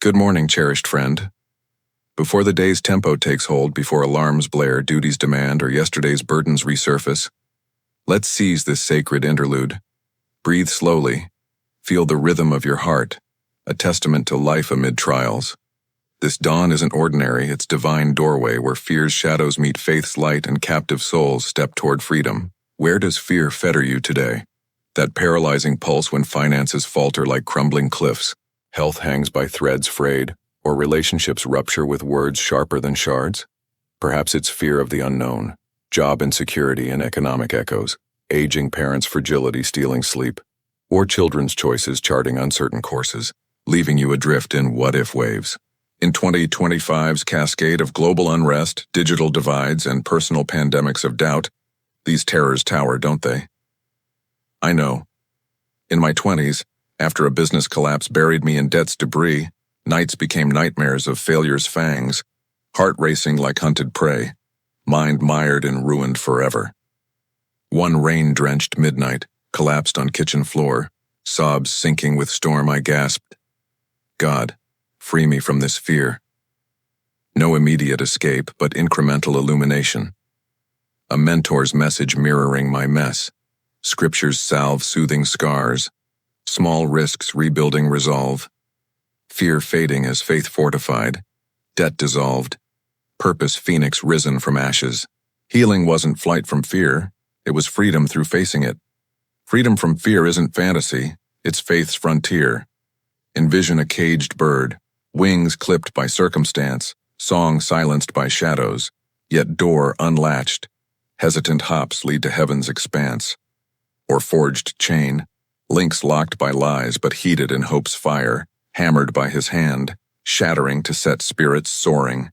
Good morning, cherished friend. Before the day's tempo takes hold, before alarms blare, duties demand, or yesterday's burdens resurface, let's seize this sacred interlude. Breathe slowly. Feel the rhythm of your heart, a testament to life amid trials. This dawn isn't ordinary, it's divine doorway where fear's shadows meet faith's light and captive souls step toward freedom. Where does fear fetter you today? That paralyzing pulse when finances falter like crumbling cliffs, health hangs by threads frayed, or relationships rupture with words sharper than shards? Perhaps it's fear of the unknown, job insecurity and economic echoes, aging parents' fragility stealing sleep, or children's choices charting uncertain courses, leaving you adrift in what-if waves. In 2025's cascade of global unrest, digital divides, and personal pandemics of doubt, these terrors tower, don't they? I know. In my 20s, after a business collapse buried me in debt's debris, nights became nightmares of failure's fangs, heart racing like hunted prey, mind mired and ruined forever. One rain-drenched midnight, collapsed on kitchen floor, sobs sinking with storm, I gasped, God, free me from this fear. No immediate escape, but incremental illumination. A mentor's message mirroring my mess. Scripture's salve soothing scars. Small risks rebuilding resolve. Fear fading as faith fortified. Debt dissolved. Purpose phoenix risen from ashes. Healing wasn't flight from fear. It was freedom through facing it. Freedom from fear isn't fantasy. It's faith's frontier. Envision a caged bird. Wings clipped by circumstance, song silenced by shadows, yet door unlatched. Hesitant hops lead to heaven's expanse. Or forged chain, links locked by lies but heated in hope's fire, hammered by his hand, shattering to set spirits soaring.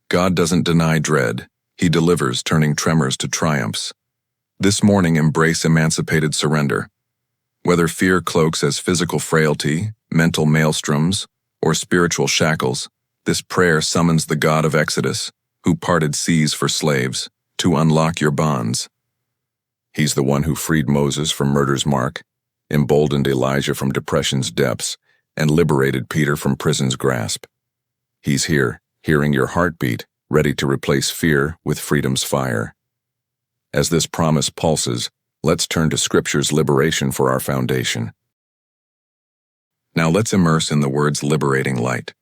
God doesn't deny dread, he delivers, turning tremors to triumphs. This morning embrace emancipated surrender. Whether fear cloaks as physical frailty, mental maelstroms, or spiritual shackles, this prayer summons the God of Exodus, who parted seas for slaves, to unlock your bonds. He's the one who freed Moses from murder's mark, emboldened Elijah from depression's depths, and liberated Peter from prison's grasp. He's here, hearing your heartbeat, ready to replace fear with freedom's fire. As this promise pulses, let's turn to Scripture's liberation for our foundation. Now let's immerse in the word's liberating light.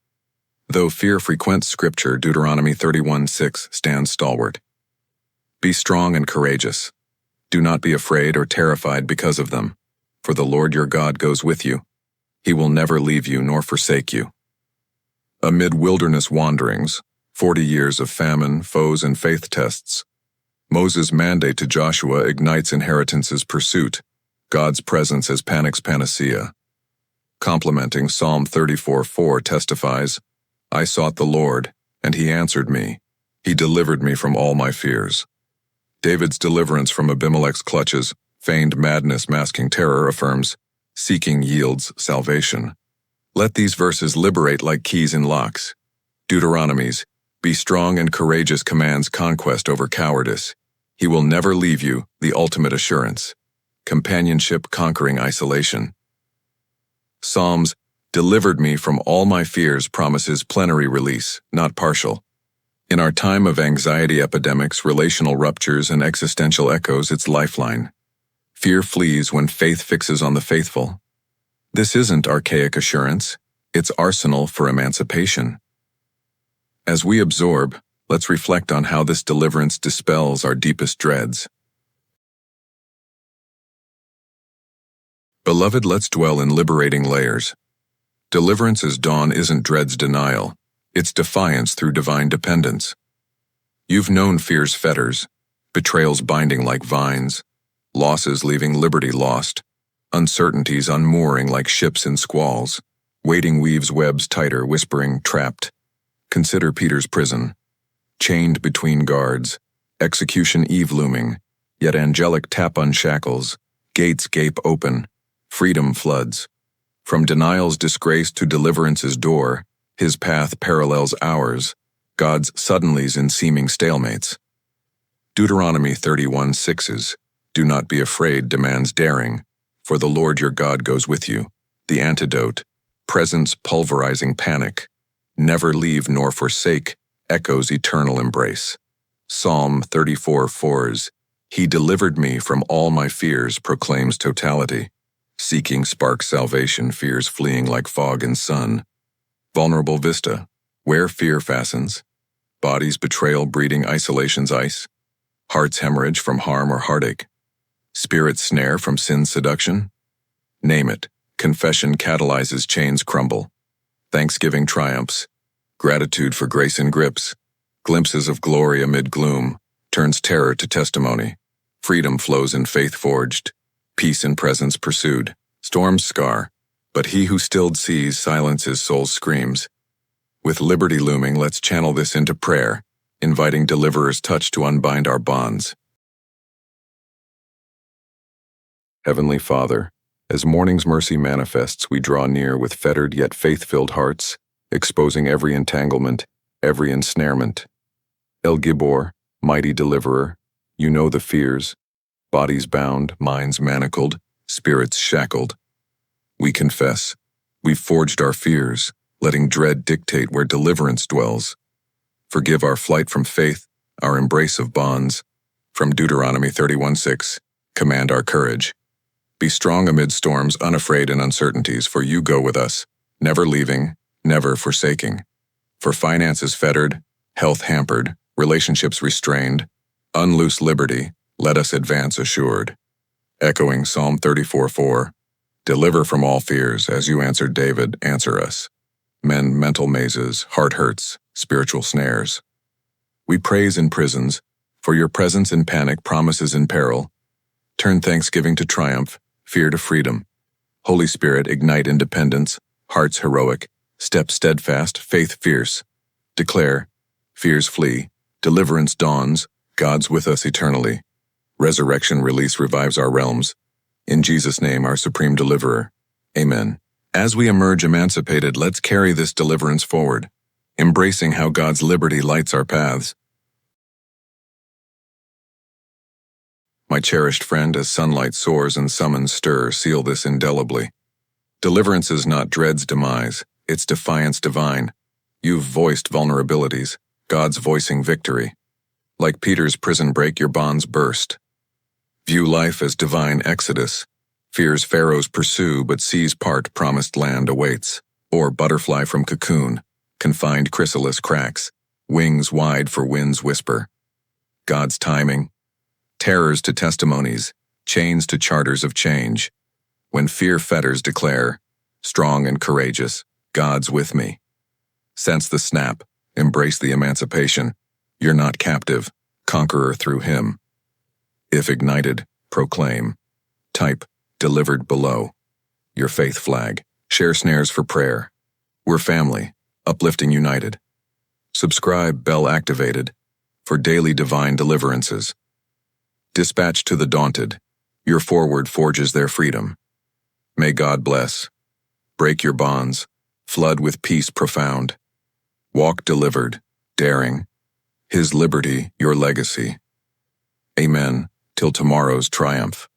Though fear frequents Scripture, Deuteronomy 31:6 stands stalwart. Be strong and courageous. Do not be afraid or terrified because of them, for the Lord your God goes with you. He will never leave you nor forsake you. Amid wilderness wanderings, 40 years of famine, foes, and faith tests, Moses' mandate to Joshua ignites inheritance's pursuit, God's presence as panic's panacea. Complementing Psalm 34:4 testifies, I sought the Lord, and he answered me. He delivered me from all my fears. David's deliverance from Abimelech's clutches, feigned madness masking terror, affirms, seeking yields salvation. Let these verses liberate like keys in locks. Deuteronomy's, be strong and courageous commands conquest over cowardice. He will never leave you, the ultimate assurance. Companionship conquering isolation. Psalms, delivered me from all my fears promises plenary release, not partial. In our time of anxiety epidemics, relational ruptures, and existential echoes, it's lifeline. Fear flees when faith fixes on the faithful. This isn't archaic assurance, it's arsenal for emancipation. As we absorb, let's reflect on how this deliverance dispels our deepest dreads. Beloved, let's dwell in liberating layers. Deliverance's dawn isn't dread's denial, it's defiance through divine dependence. You've known fear's fetters, betrayals binding like vines, losses leaving liberty lost, uncertainties unmooring like ships in squalls. Waiting weaves webs tighter, whispering, trapped. Consider Peter's prison. Chained between guards, execution eve looming, yet angelic tap unshackles, gates gape open, freedom floods. From denial's disgrace to deliverance's door, his path parallels ours, God's suddenlies in seeming stalemates. Deuteronomy 31:6's, do not be afraid demands daring, for the Lord your God goes with you. The antidote, presence pulverizing panic. Never leave nor forsake, echoes eternal embrace. Psalm 34:4. He delivered me from all my fears, proclaims totality. Seeking sparks salvation, fears fleeing like fog in sun. Vulnerable vista, where fear fastens. Body's betrayal breeding isolation's ice. Heart's hemorrhage from harm or heartache. Spirit's snare from sin's seduction. Name it. Confession catalyzes chains crumble. Thanksgiving triumphs. Gratitude for grace and grips. Glimpses of glory amid gloom. Turns terror to testimony. Freedom flows in faith forged. Peace in presence pursued. Storms scar. But he who stilled seas silences soul's screams. With liberty looming, let's channel this into prayer, inviting deliverer's touch to unbind our bonds. Heavenly Father, as morning's mercy manifests, we draw near with fettered yet faith-filled hearts, exposing every entanglement, every ensnarement. El Gibor, mighty deliverer, you know the fears, bodies bound, minds manacled, spirits shackled. We confess, we've forged our fears, letting dread dictate where deliverance dwells. Forgive our flight from faith, our embrace of bonds. From Deuteronomy 31:6, command our courage. Be strong amid storms, unafraid in uncertainties, for you go with us, never leaving, never forsaking. For finances fettered, health hampered, relationships restrained, unloose liberty, let us advance assured. Echoing Psalm 34:4, deliver from all fears, as you answered David, answer us. Mend mental mazes, heart hurts, spiritual snares. We praise in prisons, for your presence in panic, promises in peril. Turn thanksgiving to triumph, fear to freedom. Holy Spirit, ignite independence, hearts heroic, steps steadfast, faith fierce. Declare, fears flee, deliverance dawns, God's with us eternally. Resurrection release revives our realms. In Jesus' name, our supreme deliverer. Amen. As we emerge emancipated, let's carry this deliverance forward, embracing how God's liberty lights our paths. My cherished friend, as sunlight soars and summons stir, seal this indelibly. Deliverance is not dread's demise, it's defiance divine. You've voiced vulnerabilities, God's voicing victory. Like Peter's prison break, your bonds burst. View life as divine exodus. Fear's pharaohs pursue, but seas part, promised land awaits. Or butterfly from cocoon, confined chrysalis cracks, wings wide for wind's whisper. God's timing. Terrors to testimonies, chains to charters of change. When fear fetters, declare, strong and courageous, God's with me. Sense the snap, embrace the emancipation. You're not captive, conqueror through him. If ignited, proclaim. Type, delivered below. Your faith flag. Share snares for prayer. We're family, uplifting united. Subscribe, bell activated, for daily divine deliverances. Dispatch to the daunted. Your forward forges their freedom. May God bless. Break your bonds. Flood with peace profound. Walk delivered, daring. His liberty, your legacy. Amen, till tomorrow's triumph.